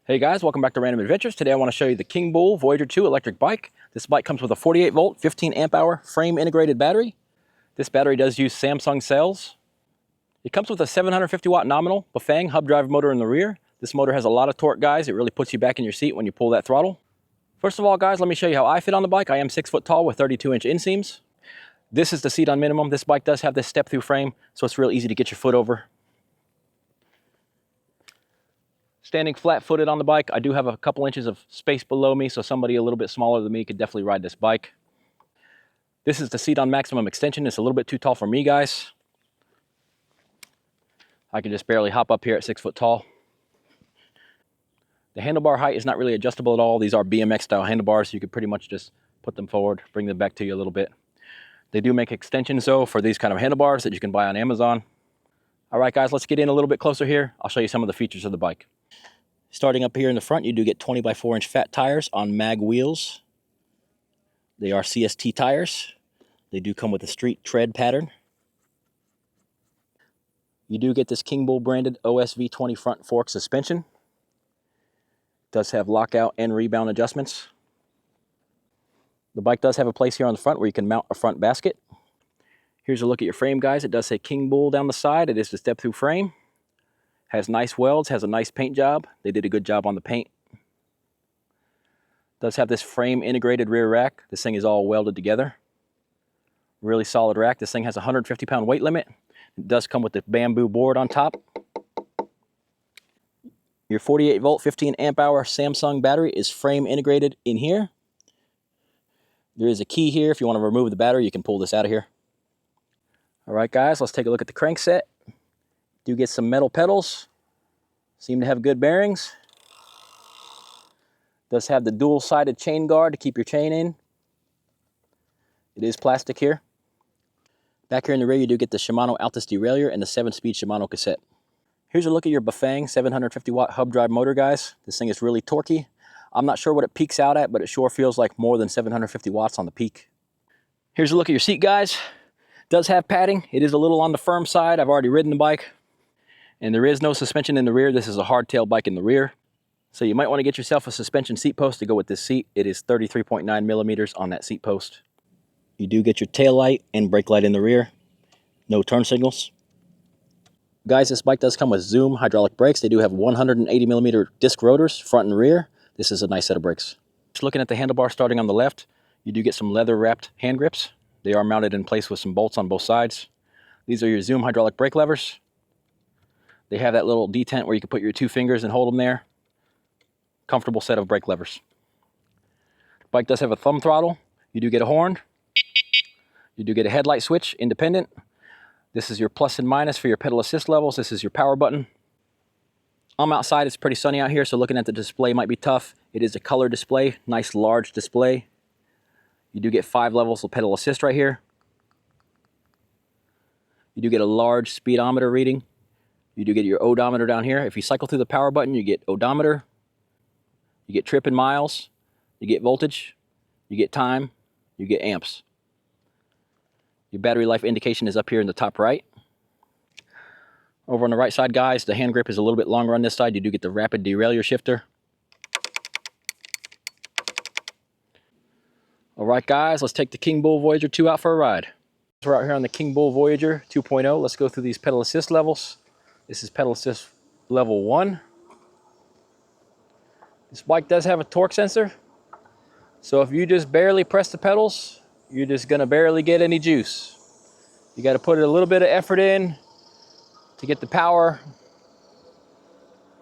Hey guys, welcome back to Random Adventures. Today I want to show you the Kingbull Voyager 2 electric bike. This bike comes with a 48 volt, 15 amp hour frame integrated battery. This battery does use Samsung cells. It comes with a 750 watt nominal Bafang hub drive motor in the rear. This motor has a lot of torque, guys. It really puts you back in your seat when you pull that throttle. First of all, guys, let me show you how I fit on the bike. I am 6 foot tall with 32-inch inseams. This is the seat on minimum. This bike does have this step through frame, so it's real easy to get your foot over. Standing flat-footed on the bike, I do have a couple inches of space below me, so somebody a little bit smaller than me could definitely ride this bike. This is the seat on maximum extension. It's a little bit too tall for me, guys. I can just barely hop up here at 6 foot tall. The handlebar height is not really adjustable at all. These are BMX-style handlebars, so you could pretty much just put them forward, bring them back to you a little bit. They do make extensions, though, for these kind of handlebars that you can buy on Amazon. All right, guys, let's get in a little bit closer here. I'll show you some of the features of the bike. Starting up here in the front, you do get 20 by 4 inch fat tires on mag wheels. They are CST tires. They do come with a street tread pattern. You do get this Kingbull branded OSV20 front fork suspension. It does have lockout and rebound adjustments. The bike does have a place here on the front where you can mount a front basket. Here's a look at your frame, guys. It does say Kingbull down the side. It is the step-through frame. Has nice welds, has a nice paint job. They did a good job on the paint. Does have this frame integrated rear rack. This thing is all welded together. Really solid rack. This thing has a 150-pound weight limit. It does come with the bamboo board on top. Your 48 volt, 15 amp hour Samsung battery is frame integrated in here. There is a key here. If you want to remove the battery, you can pull this out of here. All right, guys, let's take a look at the crankset. Do get some metal pedals. Seem to have good bearings. Does have the dual-sided chain guard to keep your chain in. It is plastic here. Back here in the rear, you do get the Shimano Altus derailleur and the 7-speed Shimano cassette. Here's a look at your Bafang 750 watt hub drive motor, guys. This thing is really torquey. I'm not sure what it peaks out at, but it sure feels like more than 750 watts on the peak. Here's a look at your seat, guys. It does have padding. It is a little on the firm side. I've already ridden the bike. And there is no suspension in the rear. This is a hardtail bike in the rear. So you might want to get yourself a suspension seat post to go with this seat. It is 33.9 millimeters on that seat post. You do get your tail light and brake light in the rear. No turn signals. Guys, this bike does come with Zoom hydraulic brakes. They do have 180 millimeter disc rotors, front and rear. This is a nice set of brakes. Just looking at the handlebar starting on the left, you do get some leather wrapped hand grips. They are mounted in place with some bolts on both sides. These are your Zoom hydraulic brake levers. They have that little detent where you can put your 2 fingers and hold them there. Comfortable set of brake levers. The bike does have a thumb throttle. You do get a horn. You do get a headlight switch, independent. This is your plus and minus for your pedal assist levels. This is your power button. I'm outside. It's pretty sunny out here, so looking at the display might be tough. It is a color display, nice large display. You do get 5 levels of pedal assist right here. You do get a large speedometer reading. You do get your odometer down here. If you cycle through the power button, you get odometer, you get trip in miles, you get voltage, you get time, you get amps. Your battery life indication is up here in the top right. Over on the right side, guys, the hand grip is a little bit longer on this side. You do get the rapid derailleur shifter. All right, guys, let's take the Kingbull Voyager 2 out for a ride. We're out here on the Kingbull Voyager 2.0. Let's go through these pedal assist levels. This is pedal assist level 1. This bike does have a torque sensor. So if you just barely press the pedals, you're just gonna barely get any juice. You gotta put a little bit of effort in to get the power.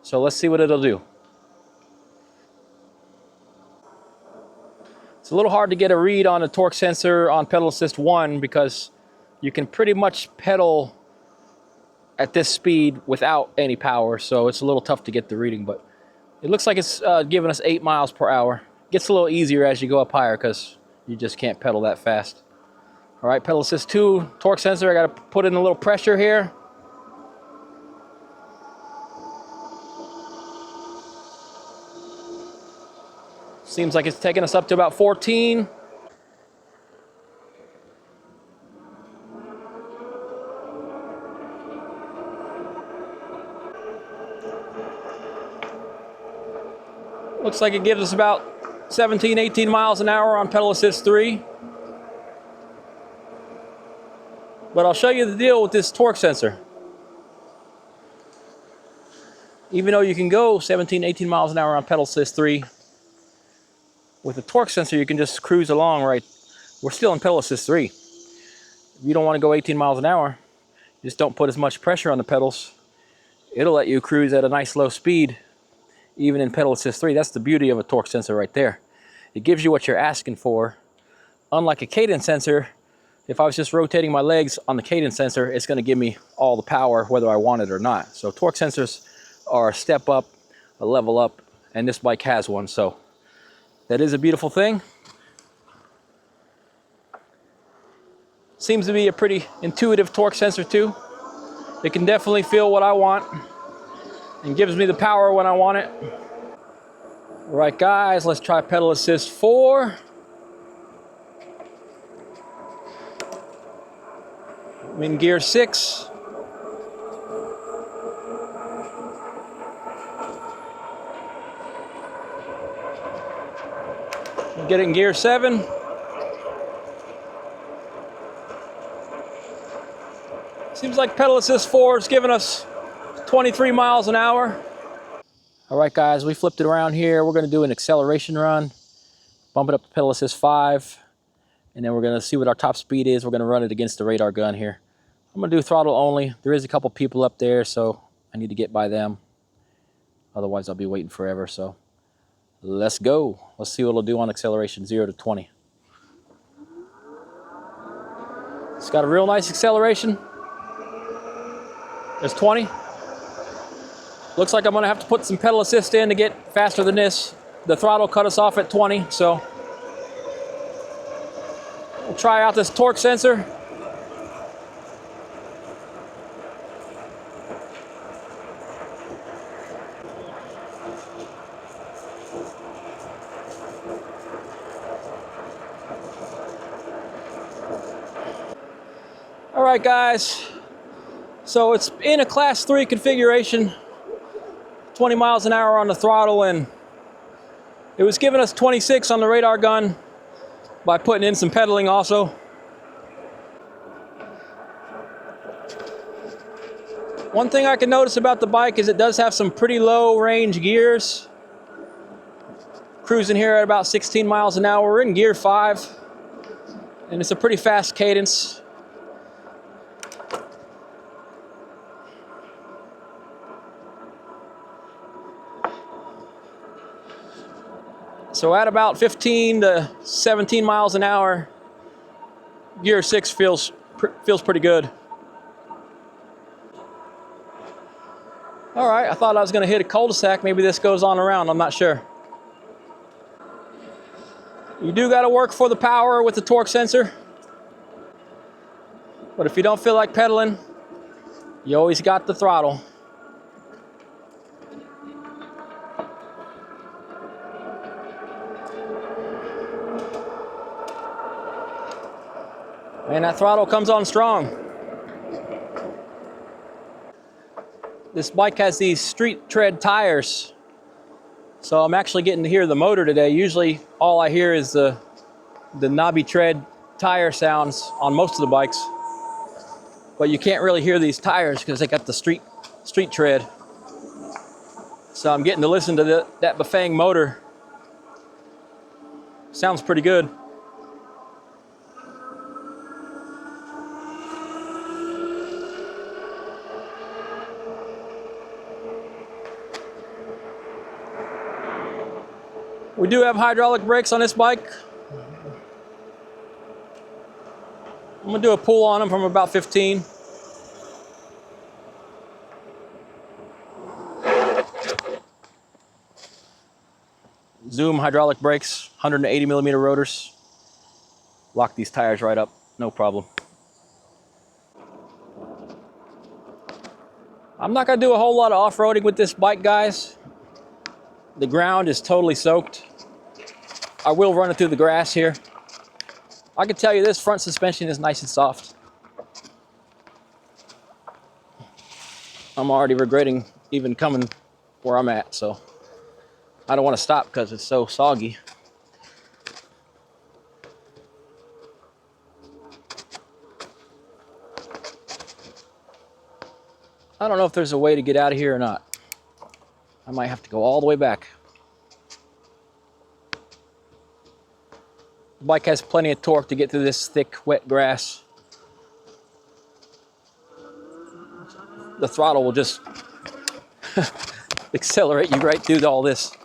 So let's see what it'll do. It's a little hard to get a read on the torque sensor on pedal assist 1 because you can pretty much pedal at this speed without any power, so it's a little tough to get the reading, but it looks like it's giving us 8 miles per hour. Gets a little easier as you go up higher because you just can't pedal that fast. All right, pedal assist 2 torque sensor, I got to put in a little pressure here. Seems like it's taking us up to about 14. Looks like it gives us about 17, 18 miles an hour on pedal assist 3. But I'll show you the deal with this torque sensor. Even though you can go 17, 18 miles an hour on pedal assist 3, with the torque sensor you can just cruise along, right? We're still in pedal assist 3. If you don't want to go 18 miles an hour, just don't put as much pressure on the pedals. It'll let you cruise at a nice low speed, even in pedal assist 3. That's the beauty of a torque sensor right there. It gives you what you're asking for. Unlike a cadence sensor, if I was just rotating my legs on the cadence sensor, it's going to give me all the power whether I want it or not. So torque sensors are a step up, a level up, and this bike has one. So that is a beautiful thing. Seems to be a pretty intuitive torque sensor too. It can definitely feel what I want and gives me the power when I want it. All right, guys, let's try pedal assist 4. I'm in gear 6. Get it in gear 7. Seems like pedal assist 4 is giving us 23 miles an hour. All right, guys, we flipped it around here. We're going to do an acceleration run, bump it up to pedal assist 5, and then we're going to see what our top speed is. We're going to run it against the radar gun here. I'm going to do throttle only. There is a couple people up there, so I need to get by them. Otherwise, I'll be waiting forever, so let's go. Let's see what it'll do on acceleration, 0 to 20. It's got a real nice acceleration. There's 20. Looks like I'm gonna have to put some pedal assist in to get faster than this. The throttle cut us off at 20, so we'll try out this torque sensor. All right, guys. So it's in a class 3 configuration, 20 miles an hour on the throttle, and it was giving us 26 on the radar gun by putting in some pedaling also. One thing I can notice about the bike is it does have some pretty low range gears. Cruising here at about 16 miles an hour. We're in gear 5, and it's a pretty fast cadence. So at about 15 to 17 miles an hour, gear 6 feels pretty good. All right, I thought I was going to hit a cul-de-sac. Maybe this goes on around, I'm not sure. You do got to work for the power with the torque sensor. But if you don't feel like pedaling, you always got the throttle. And that throttle comes on strong. This bike has these street tread tires, so I'm actually getting to hear the motor today. Usually all I hear is the knobby tread tire sounds on most of the bikes, but you can't really hear these tires because they got the street tread. So I'm getting to listen to that Bafang motor. Sounds pretty good. We do have hydraulic brakes on this bike. I'm gonna do a pull on them from about 15. Zoom hydraulic brakes, 180 millimeter rotors. Lock these tires right up, no problem. I'm not gonna do a whole lot of off-roading with this bike, guys. The ground is totally soaked. I will run it through the grass here. I can tell you this front suspension is nice and soft. I'm already regretting even coming where I'm at, so I don't want to stop because it's so soggy. I don't know if there's a way to get out of here or not. I might have to go all the way back. The bike has plenty of torque to get through this thick, wet grass. The throttle will just accelerate you right through all this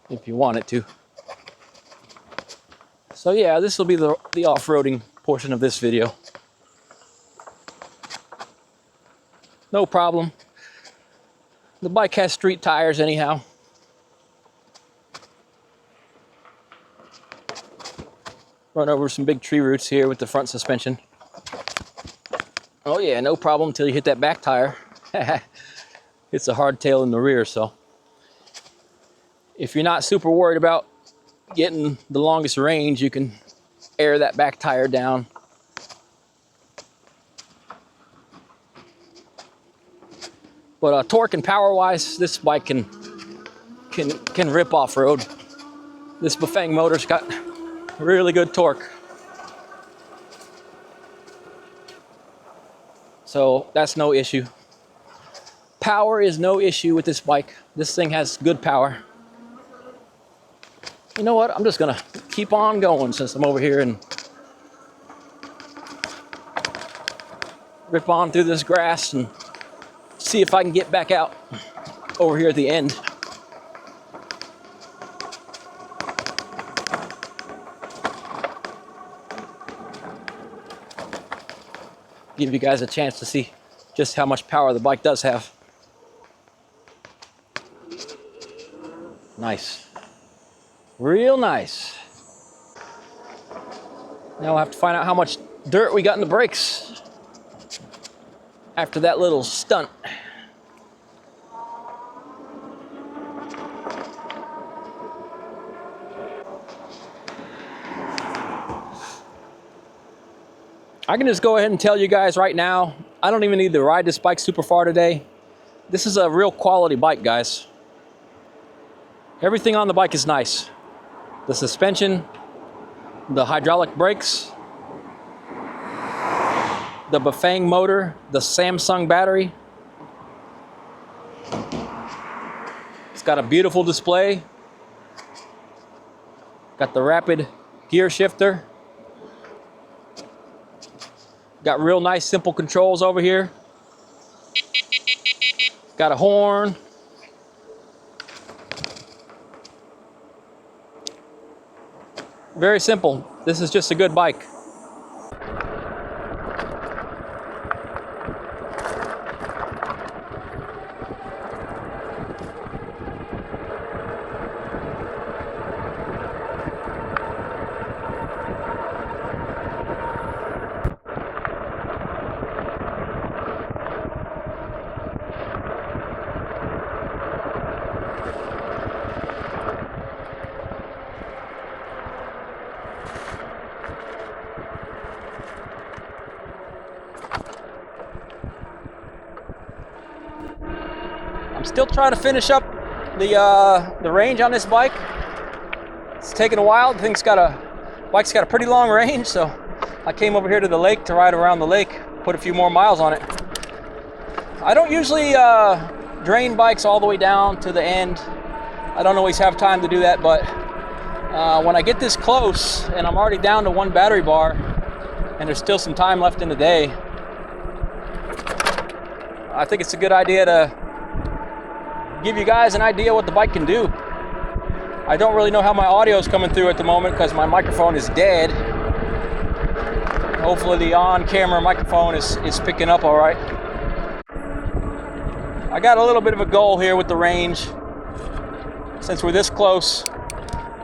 if you want it to. So yeah, this will be the off-roading portion of this video. No problem. The bike has street tires anyhow. Run over some big tree roots here with the front suspension. Oh yeah, no problem until you hit that back tire. It's a hardtail in the rear, so if you're not super worried about getting the longest range, you can air that back tire down. But torque and power-wise, this bike can rip off-road. This Bafang motor's got really good torque. So that's no issue. Power is no issue with this bike. This thing has good power. You know what? I'm just gonna keep on going since I'm over here and rip on through this grass and see if I can get back out over here at the end. Give you guys a chance to see just how much power the bike does have. Nice. Real nice. Now we'll have to find out how much dirt we got in the brakes after that little stunt. I can just go ahead and tell you guys right now, I don't even need to ride this bike super far today. This is a real quality bike, guys. Everything on the bike is nice. The suspension, the hydraulic brakes, the Bafang motor, the Samsung battery. It's got a beautiful display. Got the rapid gear shifter. Got real nice simple controls over here. Got a horn. Very simple. This is just a good bike. I'm still trying to finish up the range on this bike. It's taken a while. The bike's got a pretty long range, so I came over here to the lake to ride around the lake, put a few more miles on it. I don't usually drain bikes all the way down to the end. I don't always have time to do that, but when I get this close and I'm already down to one battery bar and there's still some time left in the day, I think it's a good idea to give you guys an idea what the bike can do. I don't really know how my audio is coming through at the moment because my microphone is dead. Hopefully the on-camera microphone is picking up all right. I got a little bit of a goal here with the range. Since we're this close,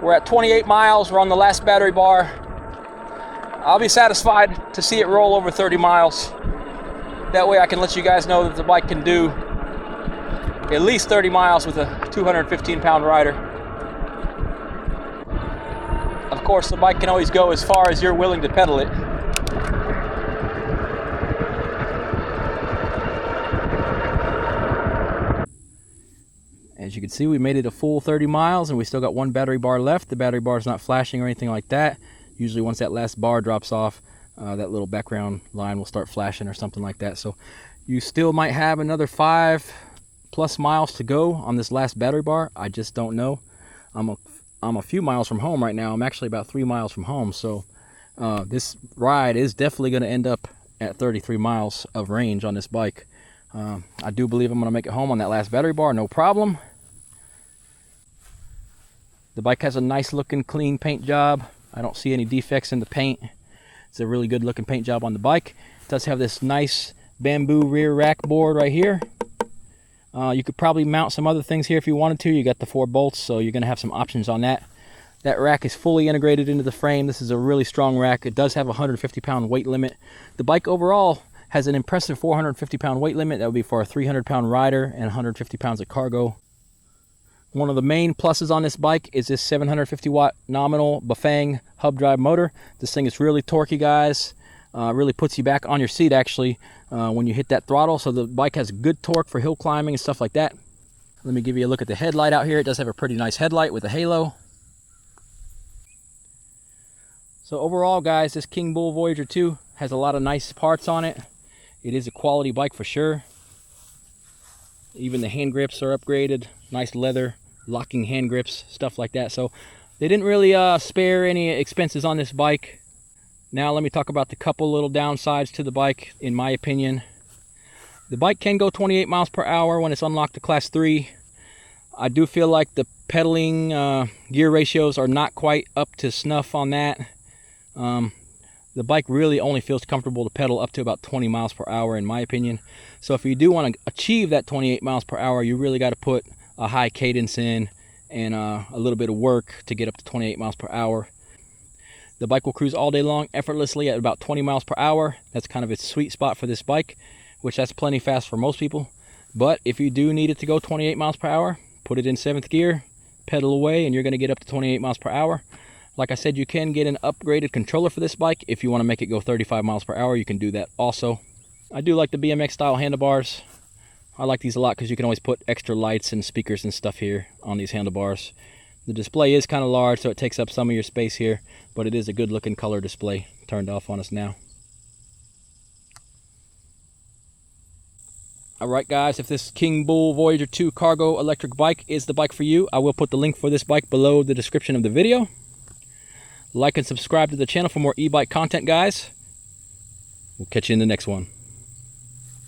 we're at 28 miles, we're on the last battery bar. I'll be satisfied to see it roll over 30 miles. That way I can let you guys know that the bike can do at least 30 miles with a 215-pound rider. Of course, the bike can always go as far as you're willing to pedal it. As you can see, we made it a full 30 miles and we still got one battery bar left. The battery bar is not flashing or anything like that. Usually once that last bar drops off, that little background line will start flashing or something like that. So you still might have another 5+ miles to go on this last battery bar. I just don't know. I'm a few miles from home right now. I'm actually about 3 miles from home. So this ride is definitely going to end up at 33 miles of range on this bike. I do believe I'm going to make it home on that last battery bar, no problem. The bike has a nice looking clean paint job. I don't see any defects in the paint. It's a really good looking paint job on the bike. It does have this nice bamboo rear rack board right here. You could probably mount some other things here if you wanted to. You got the 4 bolts, so you're going to have some options on that. That rack is fully integrated into the frame. This is a really strong rack. It does have a 150-pound weight limit. The bike overall has an impressive 450-pound weight limit. That would be for a 300-pound rider and 150 pounds of cargo. One of the main pluses on this bike is this 750-watt nominal Bafang hub drive motor. This thing is really torquey, guys. Really puts you back on your seat, actually, when you hit that throttle. So the bike has good torque for hill climbing and stuff like that. Let me give you a look at the headlight out here. It does have a pretty nice headlight with a halo. So overall, guys, this Kingbull Voyager 2 has a lot of nice parts on it. It is a quality bike for sure. Even the hand grips are upgraded. Nice leather locking hand grips, stuff like that. So they didn't really spare any expenses on this bike. Now let me talk about the couple little downsides to the bike, in my opinion. The bike can go 28 miles per hour when it's unlocked to class 3. I do feel like the pedaling gear ratios are not quite up to snuff on that. The bike really only feels comfortable to pedal up to about 20 miles per hour, in my opinion. So if you do want to achieve that 28 miles per hour, you really got to put a high cadence in and a little bit of work to get up to 28 miles per hour. The bike will cruise all day long effortlessly at about 20 miles per hour. That's kind of its sweet spot for this bike, which that's plenty fast for most people. But if you do need it to go 28 miles per hour, put it in 7th gear, pedal away, and you're going to get up to 28 miles per hour. Like I said, you can get an upgraded controller for this bike. If you want to make it go 35 miles per hour, you can do that also. I do like the BMX style handlebars. I like these a lot because you can always put extra lights and speakers and stuff here on these handlebars. The display is kind of large, so it takes up some of your space here, but it is a good looking color display. Turned off on us now. Alright guys, if this Kingbull Voyager 2 cargo electric bike is the bike for you, I will put the link for this bike below the description of the video. Like and subscribe to the channel for more e-bike content, guys. We'll catch you in the next one.